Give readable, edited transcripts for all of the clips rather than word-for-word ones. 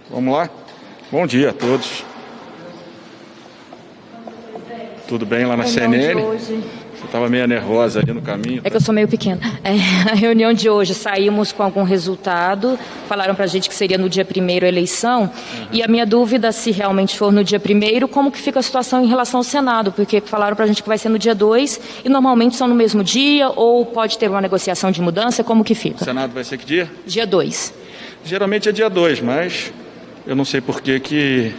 Vamos lá? Bom dia a todos. Tudo bem lá na CNN? Você estava meio nervosa ali no caminho. É que eu sou meio pequena. A reunião de hoje, saímos com algum resultado, falaram para a gente que seria no dia 1º a eleição, e a minha dúvida, se realmente for no dia 1º, como que fica a situação em relação ao Senado? Porque falaram para a gente que vai ser no dia 2, e normalmente são no mesmo dia, ou pode ter uma negociação de mudança, como que fica? O Senado vai ser que dia? Dia 2. Geralmente é dia 2, mas eu não sei por que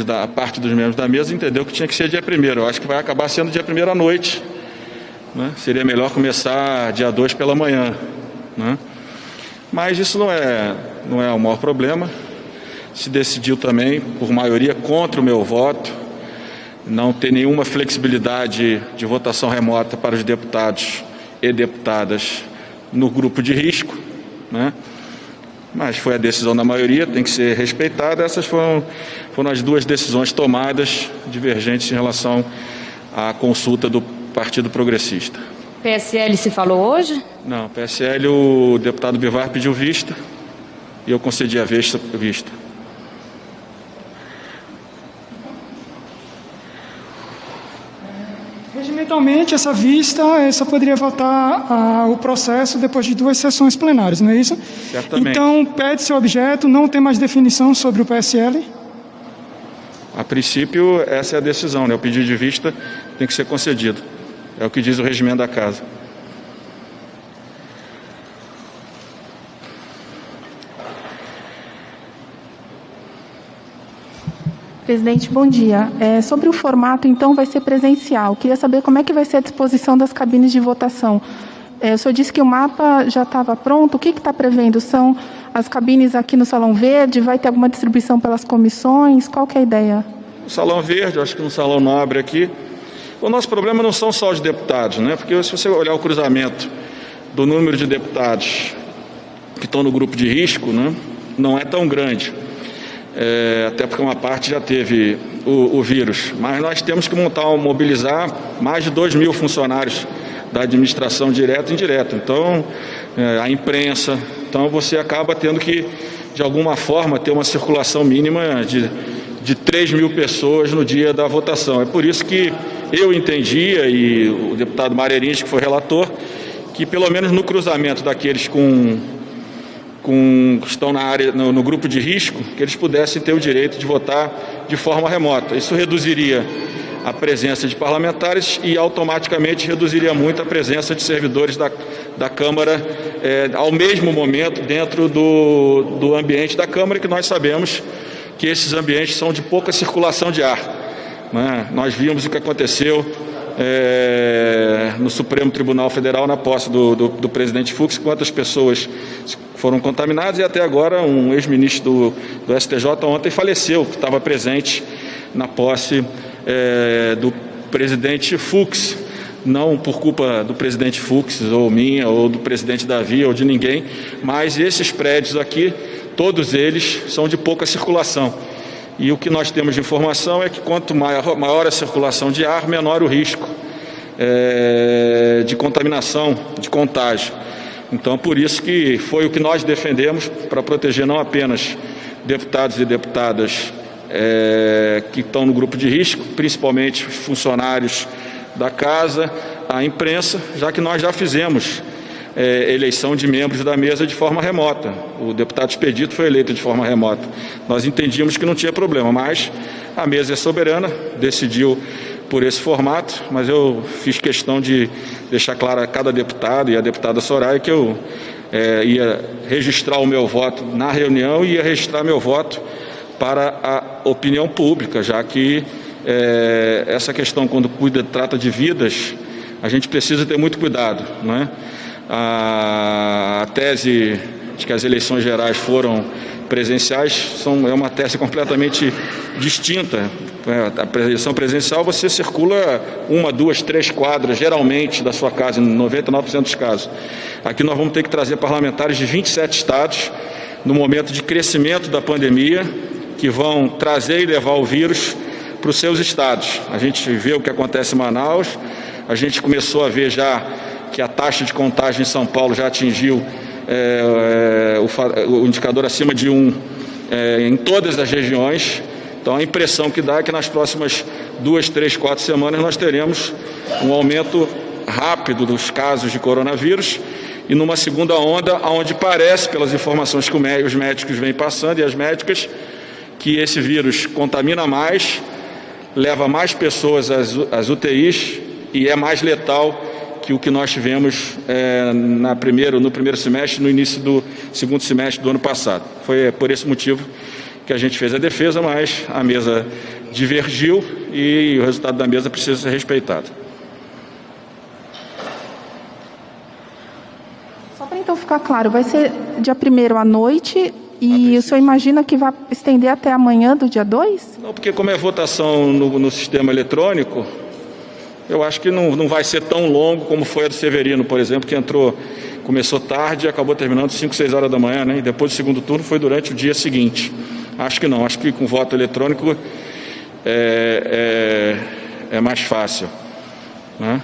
a parte dos membros da mesa entendeu que tinha que ser dia 1º. Eu acho que vai acabar sendo dia 1º à noite, né? Seria melhor começar dia 2 pela manhã, né? Mas isso não é o maior problema. Se decidiu também, por maioria, contra o meu voto, não ter nenhuma flexibilidade de votação remota para os deputados e deputadas no grupo de risco, né? Mas foi a decisão da maioria, tem que ser respeitada. Essas foram as duas decisões tomadas, divergentes em relação à consulta do Partido Progressista. PSL se falou hoje? Não, PSL, o deputado Bivar pediu vista e eu concedi a vista. Regimentalmente, essa vista só poderia votar o processo depois de 2 sessões plenárias, não é isso? Certamente. Então, pede-se o objeto, não tem mais definição sobre o PSL? A princípio, essa é a decisão, né? O pedido de vista tem que ser concedido. É o que diz o regimento da Casa. Presidente, bom dia. Sobre o formato, então, vai ser presencial. Queria saber como é que vai ser a disposição das cabines de votação. O senhor disse que o mapa já estava pronto. O que está prevendo? São as cabines aqui no Salão Verde? Vai ter alguma distribuição pelas comissões? Qual que é a ideia? O Salão Verde, acho que no Salão Nobre aqui. O nosso problema não são só os deputados, né? Porque se você olhar o cruzamento do número de deputados que estão no grupo de risco, né, não é tão grande. Até porque uma parte já teve o vírus, mas nós temos que mobilizar mais de 2.000 funcionários da administração direta e indireta, então a imprensa, então você acaba tendo que, de alguma forma, ter uma circulação mínima de 3.000 pessoas no dia da votação. É por isso que eu entendia, e o deputado Marerins, que foi relator, que pelo menos no cruzamento daqueles que estão na área, no grupo de risco, que eles pudessem ter o direito de votar de forma remota. Isso reduziria a presença de parlamentares e automaticamente reduziria muito a presença de servidores da Câmara ao mesmo momento dentro do ambiente da Câmara, que nós sabemos que esses ambientes são de pouca circulação de ar, né? Nós vimos o que aconteceu no Supremo Tribunal Federal na posse do presidente Fux, quantas pessoas foram contaminadas, e até agora um ex-ministro do STJ ontem faleceu, que estava presente na posse do presidente Fux, não por culpa do presidente Fux, ou minha, ou do presidente Davi, ou de ninguém, mas esses prédios aqui, todos eles são de pouca circulação. E o que nós temos de informação é que quanto maior a circulação de ar, menor o risco de contaminação, de contágio. Então, por isso que foi o que nós defendemos para proteger não apenas deputados e deputadas que estão no grupo de risco, principalmente os funcionários da Casa, a imprensa, já que nós já fizemos eleição de membros da mesa de forma remota. O deputado Expedito foi eleito de forma remota. Nós entendíamos que não tinha problema, mas a mesa é soberana, decidiu por esse formato, mas eu fiz questão de deixar claro a cada deputado e a deputada Soraya que eu ia registrar o meu voto na reunião e ia registrar meu voto para a opinião pública, já que essa questão, quando trata de vidas, a gente precisa ter muito cuidado, não é? A tese de que as eleições gerais foram presenciais é uma tese completamente distinta. A eleição presencial, você circula 1, 2, 3 quadras, geralmente, da sua casa, em 99% dos casos. Aqui nós vamos ter que trazer parlamentares de 27 estados, no momento de crescimento da pandemia, que vão trazer e levar o vírus para os seus estados. A gente vê o que acontece em Manaus, a gente começou a ver já que a taxa de contágio em São Paulo já atingiu o indicador acima de 1. em todas as regiões. Então, a impressão que dá é que nas próximas 2, 3, 4 semanas nós teremos um aumento rápido dos casos de coronavírus e numa segunda onda, onde parece, pelas informações que os médicos vêm passando e as médicas, que esse vírus contamina mais, leva mais pessoas às UTIs e é mais letal que o que nós tivemos no primeiro semestre, no início do segundo semestre do ano passado. Foi por esse motivo que a gente fez a defesa, mas a mesa divergiu e o resultado da mesa precisa ser respeitado. Só para então ficar claro, vai ser dia 1º à noite e o senhor imagina que vai estender até amanhã do dia 2? Não, porque como é votação no sistema eletrônico, eu acho que não vai ser tão longo como foi a do Severino, por exemplo, que começou tarde e acabou terminando 5, 6 horas da manhã, né? E depois do segundo turno foi durante o dia seguinte. Acho que não, acho que com voto eletrônico é mais fácil, né?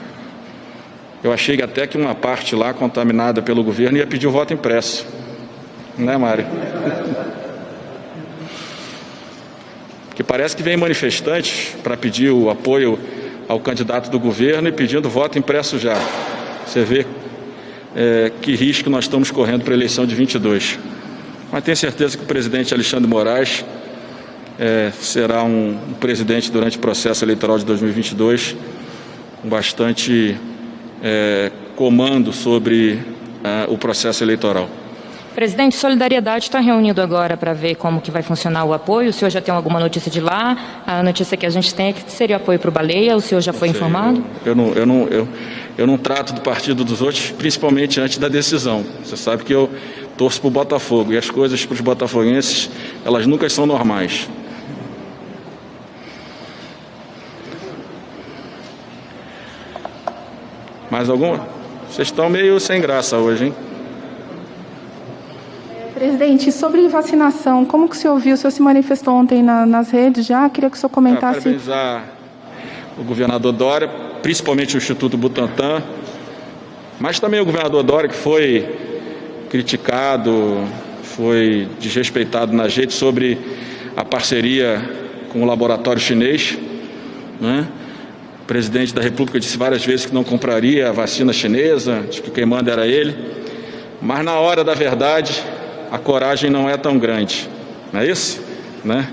Eu achei até que uma parte lá contaminada pelo governo ia pedir o voto impresso, né, Mário? Porque parece que vem manifestantes para pedir o apoio ao candidato do governo e pedindo voto impresso já. Você vê que risco nós estamos correndo para a eleição de 22. Mas tenho certeza que o presidente Alexandre de Moraes será um presidente durante o processo eleitoral de 2022 com bastante comando sobre o processo eleitoral. Presidente, Solidariedade está reunido agora para ver como que vai funcionar o apoio. O senhor já tem alguma notícia de lá? A notícia que a gente tem é que seria apoio para o Baleia. O senhor já foi informado? Eu não trato do partido dos outros, principalmente antes da decisão. Você sabe que eu torço para o Botafogo e as coisas para os botafoguenses, elas nunca são normais. Mais alguma? Vocês estão meio sem graça hoje, hein? Presidente, sobre vacinação, como que o senhor viu? O senhor se manifestou ontem nas redes já? Queria que o senhor comentasse. Parabenizar o governador Dória, principalmente o Instituto Butantan, mas também o governador Dória, que foi criticado, foi desrespeitado nas redes sobre a parceria com o laboratório chinês, né? O presidente da República disse várias vezes que não compraria a vacina chinesa, de que quem manda era ele, mas na hora da verdade a coragem não é tão grande, não é isso? Né?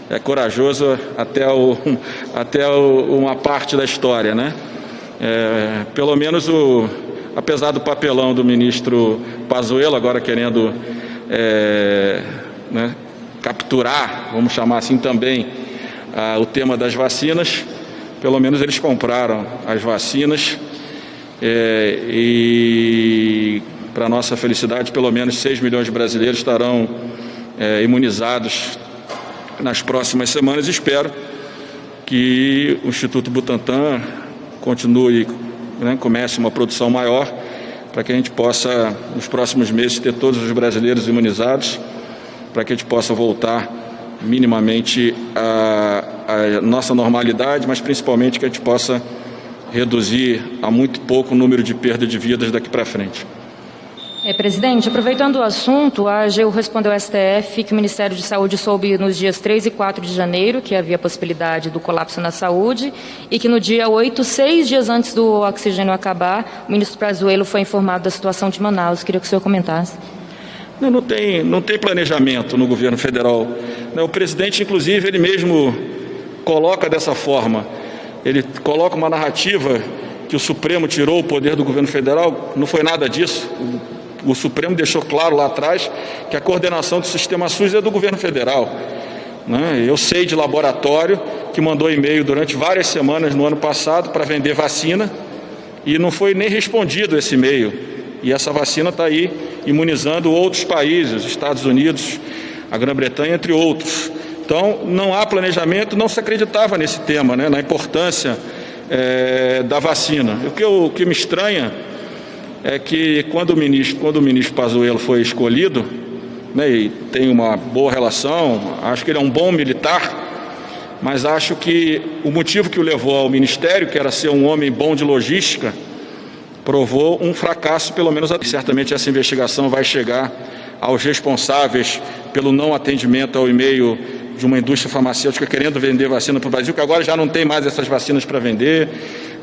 É corajoso até uma parte da história, né? Pelo menos apesar do papelão do ministro Pazuello, agora querendo capturar, vamos chamar assim também, o tema das vacinas, pelo menos eles compraram as vacinas e, para nossa felicidade, pelo menos 6 milhões de brasileiros estarão imunizados nas próximas semanas. Espero que o Instituto Butantan continue, comece uma produção maior, para que a gente possa, nos próximos meses, ter todos os brasileiros imunizados, para que a gente possa voltar minimamente à nossa normalidade, mas principalmente que a gente possa reduzir a muito pouco o número de perda de vidas daqui para frente. Presidente, aproveitando o assunto, a AGU respondeu ao STF que o Ministério de Saúde soube nos dias 3 e 4 de janeiro que havia possibilidade do colapso na saúde e que no dia 8, 6 dias antes do oxigênio acabar, o ministro Pazuello foi informado da situação de Manaus. Queria que o senhor comentasse. Não tem planejamento no governo federal. O presidente, inclusive, ele mesmo coloca dessa forma. Ele coloca uma narrativa que o Supremo tirou o poder do governo federal. Não foi nada disso. O Supremo deixou claro lá atrás que a coordenação do sistema SUS é do governo federal, né? Eu sei de laboratório que mandou e-mail durante várias semanas no ano passado para vender vacina e não foi nem respondido esse e-mail. E essa vacina está aí imunizando outros países, Estados Unidos, a Grã-Bretanha, entre outros. Então, não há planejamento, não se acreditava nesse tema, né, na importância da vacina. O que me estranha é que quando o ministro Pazuello foi escolhido, né, e tem uma boa relação, acho que ele é um bom militar, mas acho que o motivo que o levou ao ministério, que era ser um homem bom de logística, provou um fracasso, pelo menos. Certamente essa investigação vai chegar aos responsáveis pelo não atendimento ao e-mail de uma indústria farmacêutica querendo vender vacina para o Brasil, que agora já não tem mais essas vacinas para vender,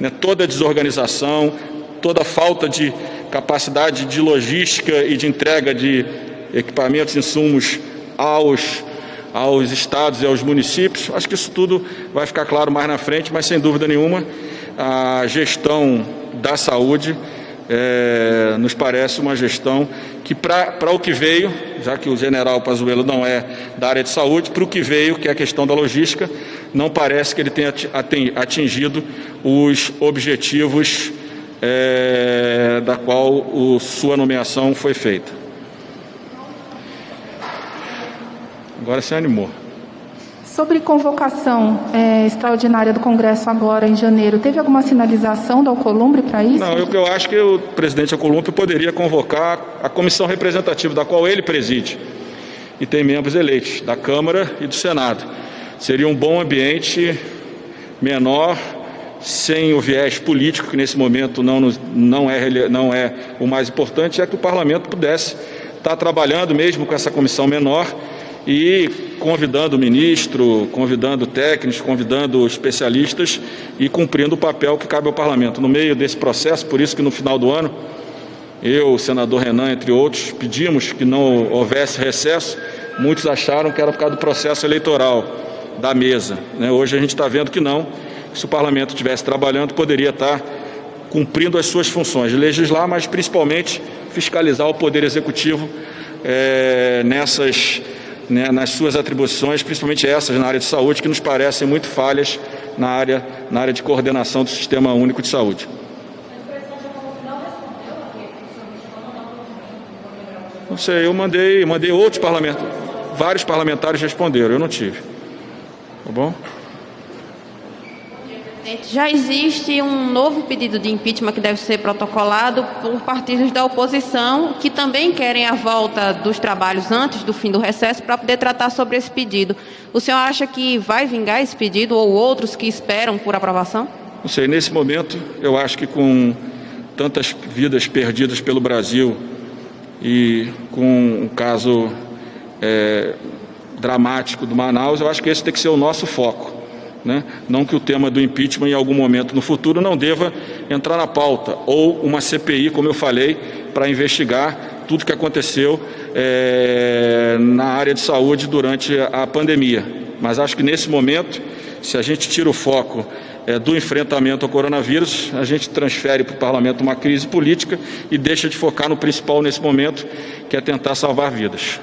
né? Toda a desorganização, toda a falta de capacidade de logística e de entrega de equipamentos e insumos aos estados e aos municípios. Acho que isso tudo vai ficar claro mais na frente, mas sem dúvida nenhuma a gestão da saúde nos parece uma gestão que para o que veio, já que o general Pazuello não é da área de saúde, para o que veio, que é a questão da logística, não parece que ele tenha atingido os objetivos da qual sua nomeação foi feita. Agora se animou. Sobre convocação extraordinária do Congresso agora em janeiro, teve alguma sinalização da Alcolumbre para isso? Não, eu acho que o presidente Alcolumbre poderia convocar a comissão representativa, da qual ele preside, e tem membros eleitos da Câmara e do Senado. Seria um bom ambiente, menor, sem o viés político, que nesse momento não é o mais importante, é que o parlamento pudesse estar trabalhando mesmo com essa comissão menor e convidando o ministro, convidando técnicos, convidando especialistas e cumprindo o papel que cabe ao parlamento. No meio desse processo, por isso que no final do ano, eu, o senador Renan, entre outros, pedimos que não houvesse recesso. Muitos acharam que era por causa do processo eleitoral da mesa, né? Hoje a gente está vendo que não. Se o parlamento estivesse trabalhando, poderia estar cumprindo as suas funções, legislar, mas principalmente fiscalizar o Poder Executivo nas suas atribuições, principalmente essas na área de saúde, que nos parecem muito falhas na área de coordenação do Sistema Único de Saúde. Não sei, eu mandei outros parlamentares, vários parlamentares responderam, eu não tive. Tá bom? Já existe um novo pedido de impeachment que deve ser protocolado por partidos da oposição que também querem a volta dos trabalhos antes do fim do recesso para poder tratar sobre esse pedido. O senhor acha que vai vingar esse pedido ou outros que esperam por aprovação? Não sei, nesse momento eu acho que com tantas vidas perdidas pelo Brasil e com um caso dramático do Manaus, eu acho que esse tem que ser o nosso foco. Né? Não que o tema do impeachment em algum momento no futuro não deva entrar na pauta, ou uma CPI, como eu falei, para investigar tudo que aconteceu na área de saúde durante a pandemia. Mas acho que nesse momento, se a gente tira o foco do enfrentamento ao coronavírus, a gente transfere para o parlamento uma crise política e deixa de focar no principal nesse momento, que é tentar salvar vidas.